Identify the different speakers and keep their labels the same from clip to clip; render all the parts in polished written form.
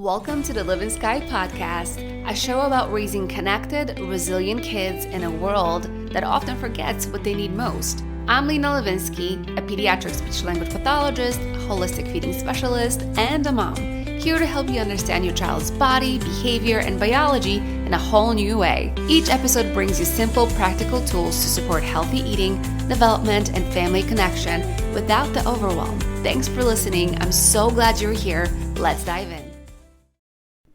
Speaker 1: Welcome to the Livin'Sky podcast, a show about raising connected, resilient kids in a world that often forgets what they need most. I'm Lena Livin'Sky, a pediatric speech-language pathologist, holistic feeding specialist, and a mom, here to help you understand your child's body, behavior, and biology in a whole new way. Each episode brings you simple, practical tools to support healthy eating, development, and family connection without the overwhelm. Thanks for listening. I'm so glad you're here. Let's dive in.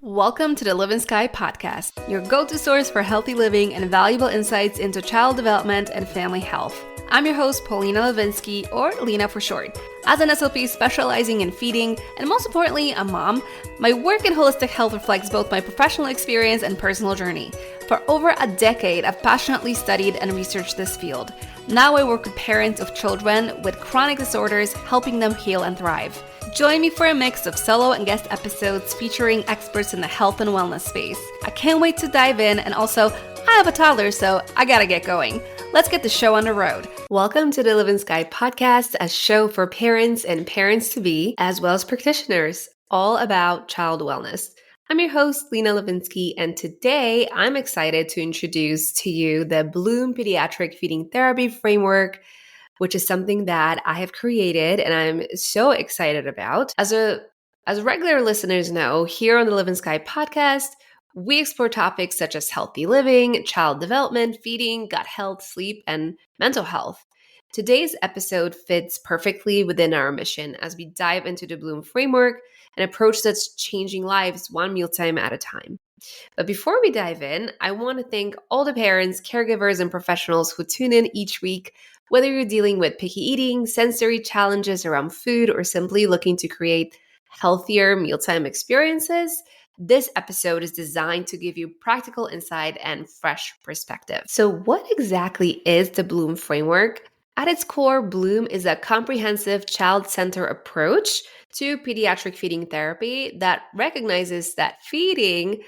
Speaker 1: Welcome to the Livin'Sky podcast, your go-to source for healthy living and valuable insights into child development and family health. I'm your host, Paulina Livin'Sky, or Lena for short. As an SLP specializing in feeding, and most importantly, a mom, my work in holistic health reflects both my professional experience and personal journey. For over a decade, I've passionately studied and researched this field. Now I work with parents of children with chronic disorders, helping them heal and thrive. Join me for a mix of solo and guest episodes featuring experts in the health and wellness space. I can't wait to dive in, and also, I have a toddler, so I gotta get going. Let's get the show on the road. Welcome to the Livin'Sky podcast, a show for parents and parents-to-be, as well as practitioners, all about child wellness. I'm your host, Lena Livin'Sky, and today I'm excited to introduce to you the Bloom Pediatric Feeding Therapy Framework, which is something that I have created and I'm so excited about. As regular listeners know, here on the Livin'Sky podcast, we explore topics such as healthy living, child development, feeding, gut health, sleep, and mental health. Today's episode fits perfectly within our mission as we dive into the Bloom framework, an approach that's changing lives one mealtime at a time. But before we dive in, I want to thank all the parents, caregivers, and professionals who tune in each week, whether you're dealing with picky eating, sensory challenges around food, or simply looking to create healthier mealtime experiences. This episode is designed to give you practical insight and fresh perspective. So what exactly is the Bloom framework? At its core, Bloom is a comprehensive child-centered approach to pediatric feeding therapy that recognizes that feeding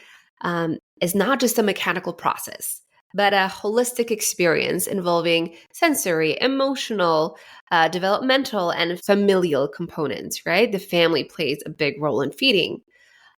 Speaker 1: is not just a mechanical process, but a holistic experience involving sensory, emotional, developmental, and familial components, right? The family plays a big role in feeding.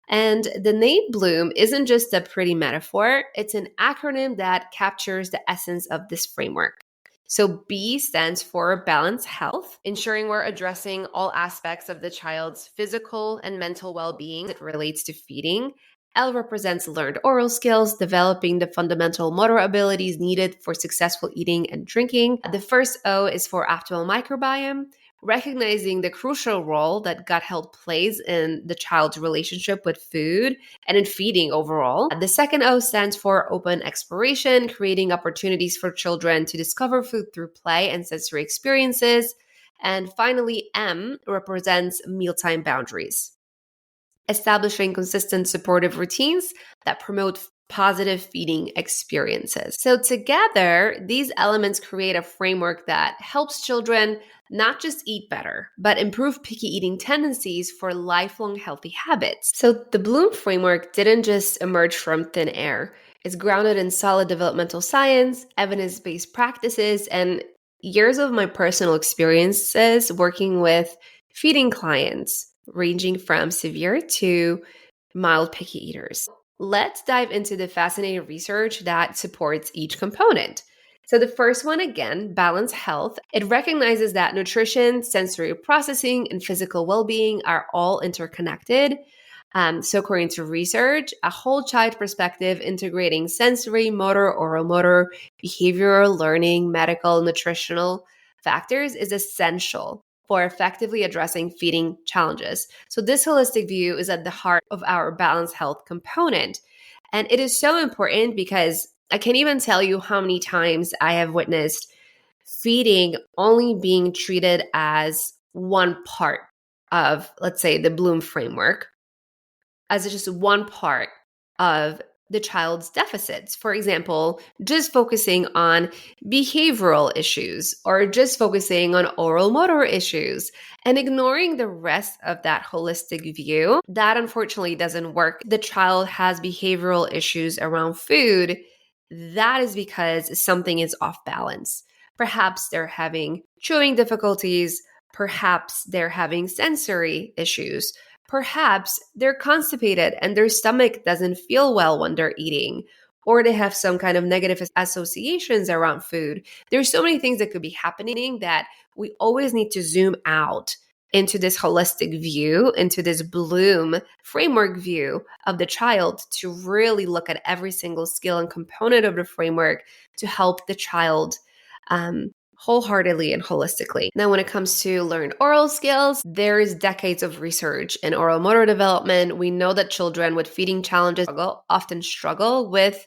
Speaker 1: And the name Bloom isn't just a pretty metaphor, it's an acronym that captures the essence of this framework. So B stands for balanced health, ensuring we're addressing all aspects of the child's physical and mental well-being as it relates to feeding. L represents learned oral skills, developing the fundamental motor abilities needed for successful eating and drinking. The first O is for optimal microbiome, recognizing the crucial role that gut health plays in the child's relationship with food and in feeding overall. The second O stands for open exploration, creating opportunities for children to discover food through play and sensory experiences. And finally, M represents mealtime boundaries, establishing consistent supportive routines that promote positive feeding experiences. So together, these elements create a framework that helps children not just eat better, but improve picky eating tendencies for lifelong healthy habits. So the Bloom framework didn't just emerge from thin air. It's grounded in solid developmental science, evidence-based practices, and years of my personal experiences working with feeding clients, ranging from severe to mild picky eaters. Let's dive into the fascinating research that supports each component. So the first one, again, balanced health. It recognizes that nutrition, sensory processing, and physical well-being are all interconnected. So according to research, a whole child perspective integrating sensory, motor, oral motor, behavioral, learning, medical, nutritional factors is essential for effectively addressing feeding challenges. So this holistic view is at the heart of our balanced health component. And it is so important because I can't even tell you how many times I have witnessed feeding only being treated as one part of, let's say, the Bloom framework, as just one part of the child's deficits. For example, just focusing on behavioral issues or just focusing on oral motor issues and ignoring the rest of that holistic view. That unfortunately doesn't work. The child has behavioral issues around food. That is because something is off balance. Perhaps they're having chewing difficulties. Perhaps they're having sensory issues. Perhaps they're constipated and their stomach doesn't feel well when they're eating, or they have some kind of negative associations around food. There's so many things that could be happening that we always need to zoom out into this holistic view, into this Bloom framework view of the child to really look at every single skill and component of the framework to help the child wholeheartedly and holistically. Now, when it comes to learned oral skills, there is decades of research in oral motor development. We know that children with feeding challenges often struggle with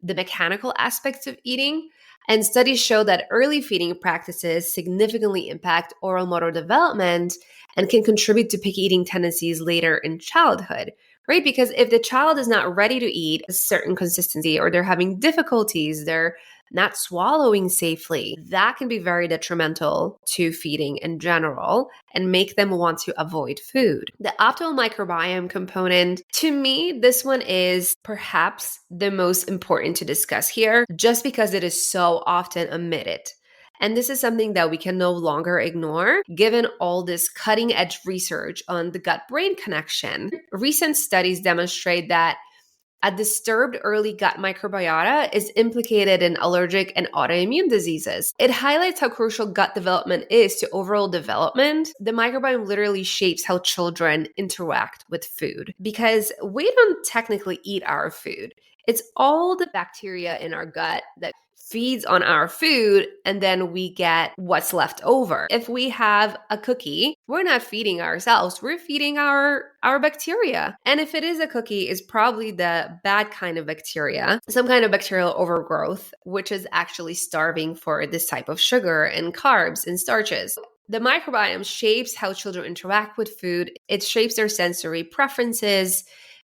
Speaker 1: the mechanical aspects of eating. And studies show that early feeding practices significantly impact oral motor development and can contribute to picky eating tendencies later in childhood, right? Because if the child is not ready to eat a certain consistency, or they're having difficulties, they're not swallowing safely, that can be very detrimental to feeding in general and make them want to avoid food. The optimal microbiome component, to me, this one is perhaps the most important to discuss here, just because it is so often omitted. And this is something that we can no longer ignore, given all this cutting edge research on the gut-brain connection. Recent studies demonstrate that a disturbed early gut microbiota is implicated in allergic and autoimmune diseases. It highlights how crucial gut development is to overall development. The microbiome literally shapes how children interact with food, because we don't technically eat our food. It's all the bacteria in our gut that feeds on our food, and then we get what's left over. If we have a cookie, we're not feeding ourselves, we're feeding our bacteria. And if it is a cookie, it's probably the bad kind of bacteria, some kind of bacterial overgrowth, which is actually starving for this type of sugar and carbs and starches. The microbiome shapes how children interact with food. It shapes their sensory preferences.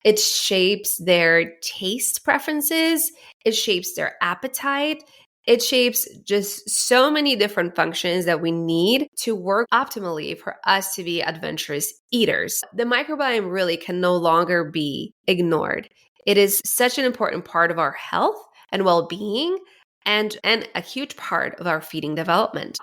Speaker 1: It shapes their taste preferences. It shapes their appetite. It shapes just so many different functions that we need to work optimally for us to be adventurous eaters. The microbiome really can no longer be ignored. It is such an important part of our health and well-being, and a huge part of our feeding development.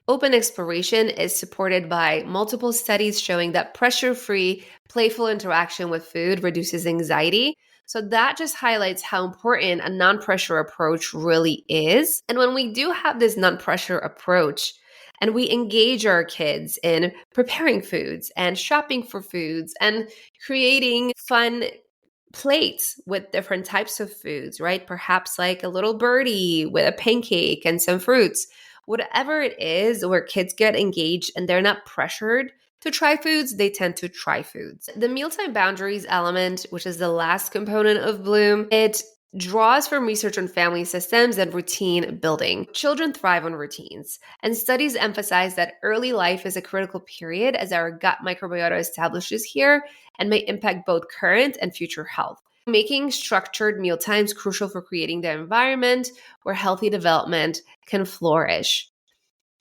Speaker 1: Open exploration is supported by multiple studies showing that pressure-free, playful interaction with food reduces anxiety. So that just highlights how important a non-pressure approach really is. And when we do have this non-pressure approach, and we engage our kids in preparing foods and shopping for foods and creating fun plates with different types of foods, right? Perhaps like a little birdie with a pancake and some fruits. Whatever it is where kids get engaged and they're not pressured to try foods, they tend to try foods. The mealtime boundaries element, which is the last component of Bloom, it draws from research on family systems and routine building. Children thrive on routines, and studies emphasize that early life is a critical period as our gut microbiota establishes here and may impact both current and future health. Making structured meal times crucial for creating the environment where healthy development can flourish.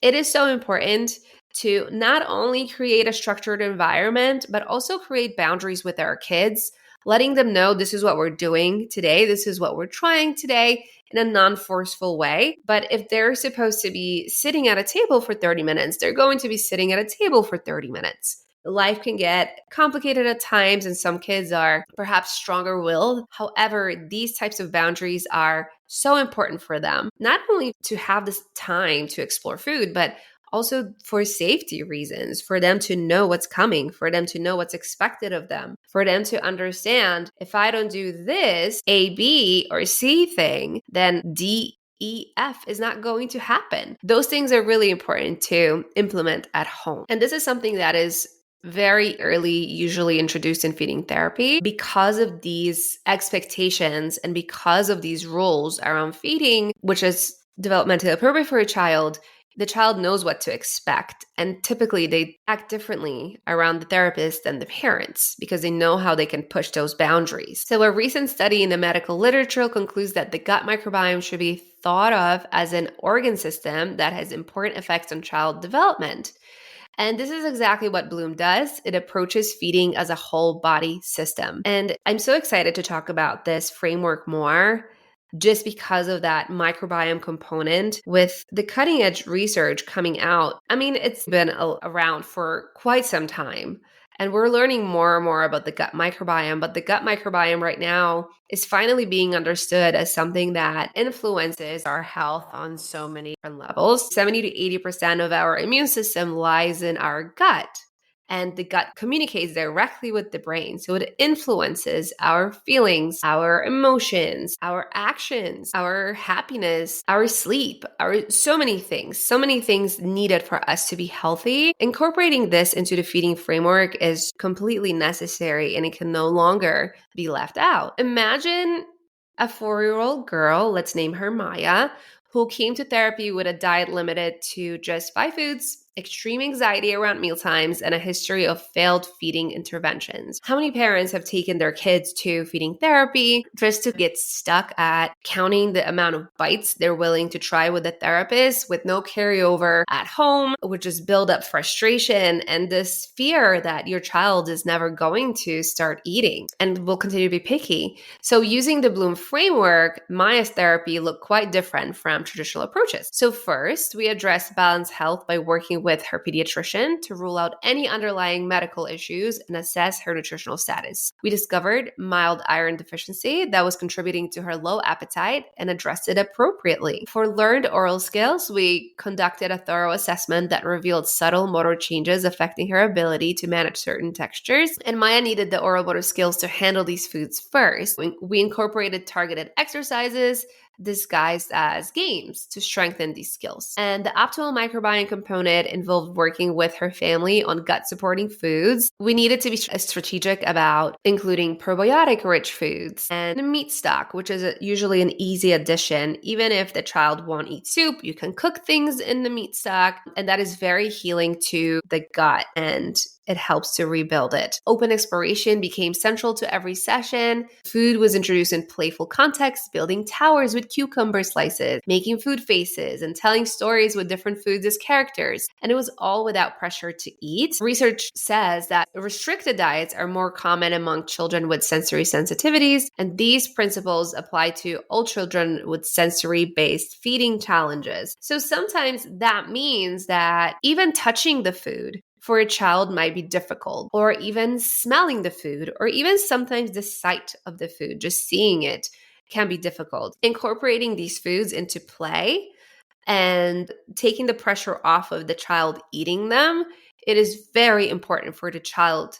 Speaker 1: It is so important to not only create a structured environment, but also create boundaries with our kids, letting them know this is what we're doing today, this is what we're trying today in a non-forceful way. But if they're supposed to be sitting at a table for 30 minutes, they're going to be sitting at a table for 30 minutes. Life can get complicated at times, and some kids are perhaps stronger willed. However, these types of boundaries are so important for them, not only to have this time to explore food, but also for safety reasons, for them to know what's coming, for them to know what's expected of them, for them to understand if I don't do this A, B, or C thing, then D, E, F is not going to happen. Those things are really important to implement at home. And this is something that is very early, usually introduced in feeding therapy, because of these expectations and because of these rules around feeding, which is developmentally appropriate for a child. The child knows what to expect, and typically they act differently around the therapist than the parents because they know how they can push those boundaries. So a recent study in the medical literature concludes that the gut microbiome should be thought of as an organ system that has important effects on child development. And this is exactly what Bloom does. It approaches feeding as a whole body system. And I'm so excited to talk about this framework more, just because of that microbiome component with the cutting edge research coming out. I mean, it's been around for quite some time. And we're learning more and more about the gut microbiome, but the gut microbiome right now is finally being understood as something that influences our health on so many different levels. 70 to 80% of our immune system lies in our gut. And the gut communicates directly with the brain. So it influences our feelings, our emotions, our actions, our happiness, our sleep, our so many things needed for us to be healthy. Incorporating this into the feeding framework is completely necessary and it can no longer be left out. Imagine a 4-year-old girl, let's name her Maya, who came to therapy with a diet limited to just 5 foods, extreme anxiety around mealtimes, and a history of failed feeding interventions. How many parents have taken their kids to feeding therapy just to get stuck at counting the amount of bites they're willing to try with the therapist with no carryover at home, which just build up frustration and this fear that your child is never going to start eating and will continue to be picky. So using the Bloom framework, Maya's therapy looked quite different from traditional approaches. So first, we addressed balanced health by working with her pediatrician to rule out any underlying medical issues and assess her nutritional status. We discovered mild iron deficiency that was contributing to her low appetite and addressed it appropriately. For learned oral skills, we conducted a thorough assessment that revealed subtle motor changes affecting her ability to manage certain textures, and Maya needed the oral motor skills to handle these foods first. We incorporated targeted exercises disguised as games to strengthen these skills. And the optimal microbiome component involved working with her family on gut supporting foods. We needed to be strategic about including probiotic rich foods and meat stock, which is usually an easy addition. Even if the child won't eat soup, you can cook things in the meat stock, and that is very healing to the gut and it helps to rebuild it. Open exploration became central to every session. Food was introduced in playful context, building towers with cucumber slices, making food faces, and telling stories with different foods as characters. And it was all without pressure to eat. Research says that restricted diets are more common among children with sensory sensitivities, and these principles apply to all children with sensory-based feeding challenges. So sometimes that means that even touching the food for a child might be difficult, or even smelling the food, or even sometimes the sight of the food, just seeing it can be difficult. Incorporating these foods into play and taking the pressure off of the child eating them, it is very important for the child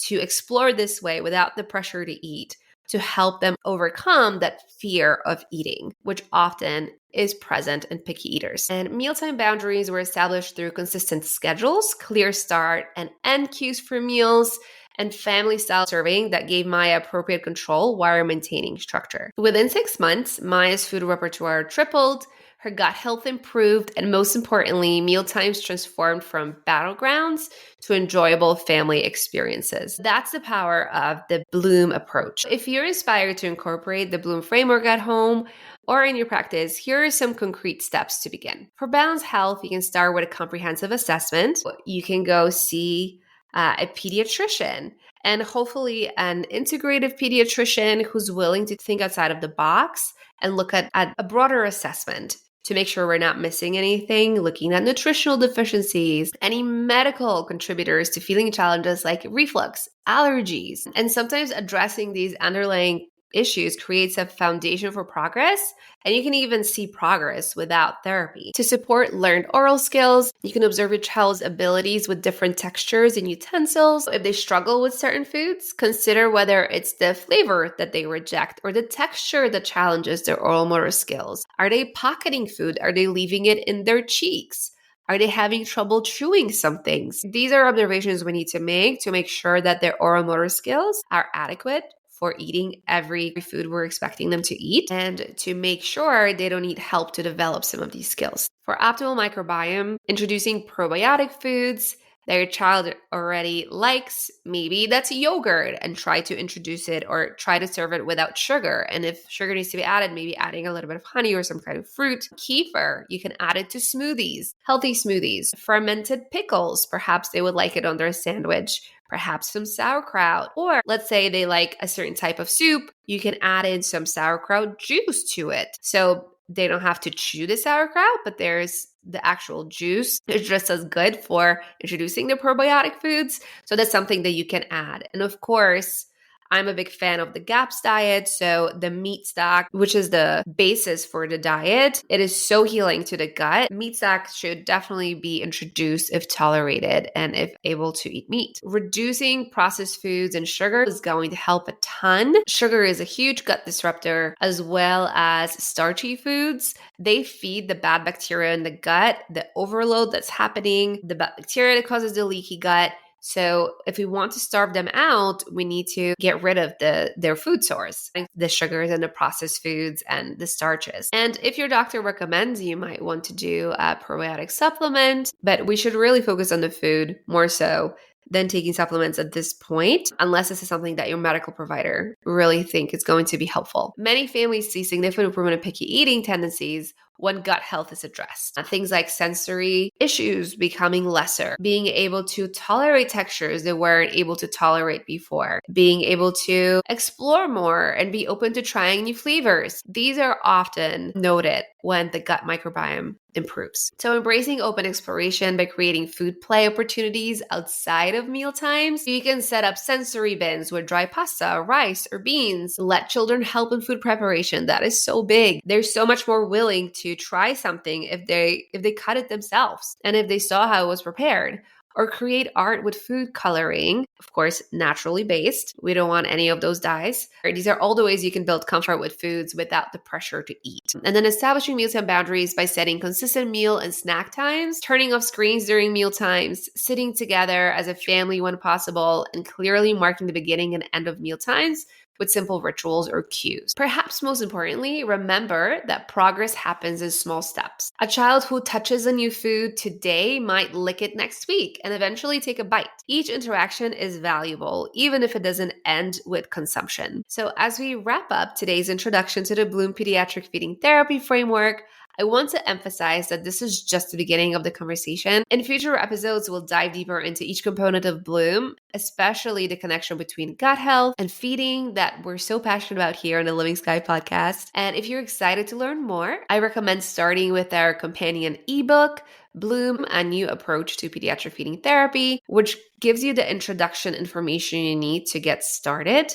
Speaker 1: to explore this way without the pressure to eat, to help them overcome that fear of eating, which often is present in picky eaters. And mealtime boundaries were established through consistent schedules, clear start and end cues for meals, and family-style serving that gave Maya appropriate control while maintaining structure. Within 6 months, Maya's food repertoire tripled, her gut health improved, and most importantly, mealtimes transformed from battlegrounds to enjoyable family experiences. That's the power of the Bloom approach. If you're inspired to incorporate the Bloom framework at home or in your practice, here are some concrete steps to begin. For balanced health, you can start with a comprehensive assessment. You can go see a pediatrician, and hopefully an integrative pediatrician who's willing to think outside of the box and look at a broader assessment to make sure we're not missing anything, looking at nutritional deficiencies, any medical contributors to feeling challenges like reflux, allergies, and sometimes addressing these underlying issues creates a foundation for progress, and you can even see progress without therapy. To support learned oral skills, you can observe your child's abilities with different textures and utensils. If they struggle with certain foods, consider whether it's the flavor that they reject or the texture that challenges their oral motor skills. Are they pocketing food? Are they leaving it in their cheeks? Are they having trouble chewing some things? These are observations we need to make sure that their oral motor skills are adequate for eating every food we're expecting them to eat, and to make sure they don't need help to develop some of these skills. For optimal microbiome, introducing probiotic foods that your child already likes, maybe that's yogurt, and try to introduce it or try to serve it without sugar. And if sugar needs to be added, maybe adding a little bit of honey or some kind of fruit. Kefir, you can add it to smoothies, healthy smoothies. Fermented pickles, perhaps they would like it on their sandwich. Perhaps some sauerkraut, or let's say they like a certain type of soup, you can add in some sauerkraut juice to it. So they don't have to chew the sauerkraut, but there's the actual juice. It's just as good for introducing the probiotic foods. So that's something that you can add. And of course, I'm a big fan of the GAPS diet. So the meat stock, which is the basis for the diet, it is so healing to the gut. Meat stock should definitely be introduced if tolerated and if able to eat meat. Reducing processed foods and sugar is going to help a ton. Sugar is a huge gut disruptor, as well as starchy foods. They feed the bad bacteria in the gut, the overload that's happening, the bad bacteria that causes the leaky gut. So if we want to starve them out, we need to get rid of their food source, the sugars and the processed foods and the starches. And if your doctor recommends, you might want to do a probiotic supplement, but we should really focus on the food more so than taking supplements at this point, unless this is something that your medical provider really think is going to be helpful. Many families see significant improvement in picky eating tendencies when gut health is addressed. Things like sensory issues becoming lesser, being able to tolerate textures they weren't able to tolerate before, being able to explore more and be open to trying new flavors. These are often noted when the gut microbiome improves. So embracing open exploration by creating food play opportunities outside of meal times. You can set up sensory bins with dry pasta, rice, or beans. Let children help in food preparation. That is so big. They're so much more willing to try something if they cut it themselves and if they saw how it was prepared. Or create art with food coloring, of course, naturally based. We don't want any of those dyes. These are all the ways you can build comfort with foods without the pressure to eat. And then establishing mealtime boundaries by setting consistent meal and snack times, turning off screens during meal times, sitting together as a family when possible, and clearly marking the beginning and end of meal times with simple rituals or cues. Perhaps most importantly, remember that progress happens in small steps. A child who touches a new food today might lick it next week and eventually take a bite. Each interaction is valuable, even if it doesn't end with consumption. So as we wrap up today's introduction to the Bloom Pediatric Feeding Therapy Framework, I want to emphasize that this is just the beginning of the conversation. In future episodes, we'll dive deeper into each component of Bloom, especially the connection between gut health and feeding that we're so passionate about here on the Livin'Sky podcast. And if you're excited to learn more, I recommend starting with our companion ebook, Bloom, a new approach to pediatric feeding therapy, which gives you the introduction information you need to get started.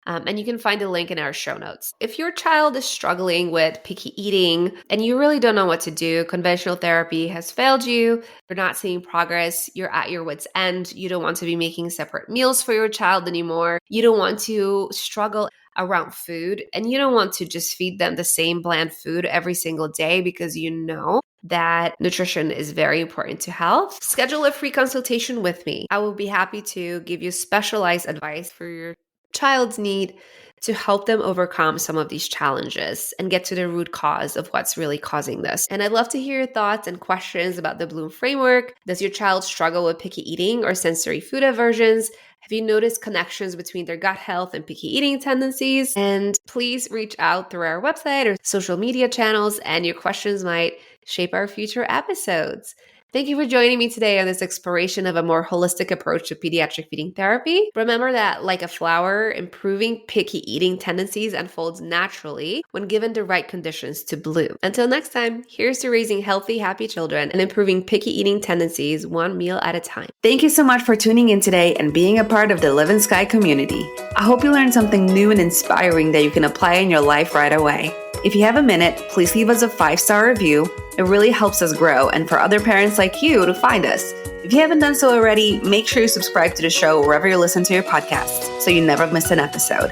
Speaker 1: And you can find the link in our show notes. If your child is struggling with picky eating and you really don't know what to do, conventional therapy has failed you, you're not seeing progress, you're at your wit's end, you don't want to be making separate meals for your child anymore, you don't want to struggle around food, and you don't want to just feed them the same bland food every single day because you know that nutrition is very important to health, schedule a free consultation with me. I will be happy to give you specialized advice for your child's need to help them overcome some of these challenges and get to the root cause of what's really causing this. And I'd love to hear your thoughts and questions about the Bloom framework. Does your child struggle with picky eating or sensory food aversions? Have you noticed connections between their gut health and picky eating tendencies? And please reach out through our website or social media channels, and your questions might shape our future episodes. Thank you for joining me today on this exploration of a more holistic approach to pediatric feeding therapy. Remember that, like a flower, improving picky eating tendencies unfolds naturally when given the right conditions to bloom. Until next time, here's to raising healthy, happy children and improving picky eating tendencies one meal at a time.
Speaker 2: Thank you so much for tuning in today and being a part of the Livin'Sky community. I hope you learned something new and inspiring that you can apply in your life right away. If you have a minute, please leave us a 5-star review. It really helps us grow and for other parents like you to find us. If you haven't done so already, make sure you subscribe to the show wherever you listen to your podcasts so you never miss an episode.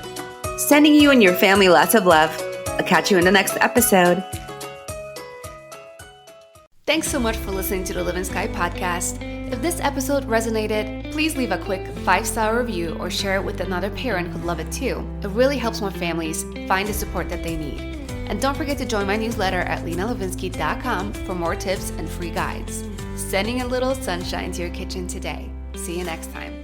Speaker 2: Sending you and your family lots of love. I'll catch you in the next episode.
Speaker 1: Thanks so much for listening to the Livin'Sky podcast. If this episode resonated, please leave a quick 5-star review or share it with another parent who'd love it too. It really helps more families find the support that they need. And don't forget to join my newsletter at LenaLivin'Sky.com for more tips and free guides. Sending a little sunshine to your kitchen today. See you next time.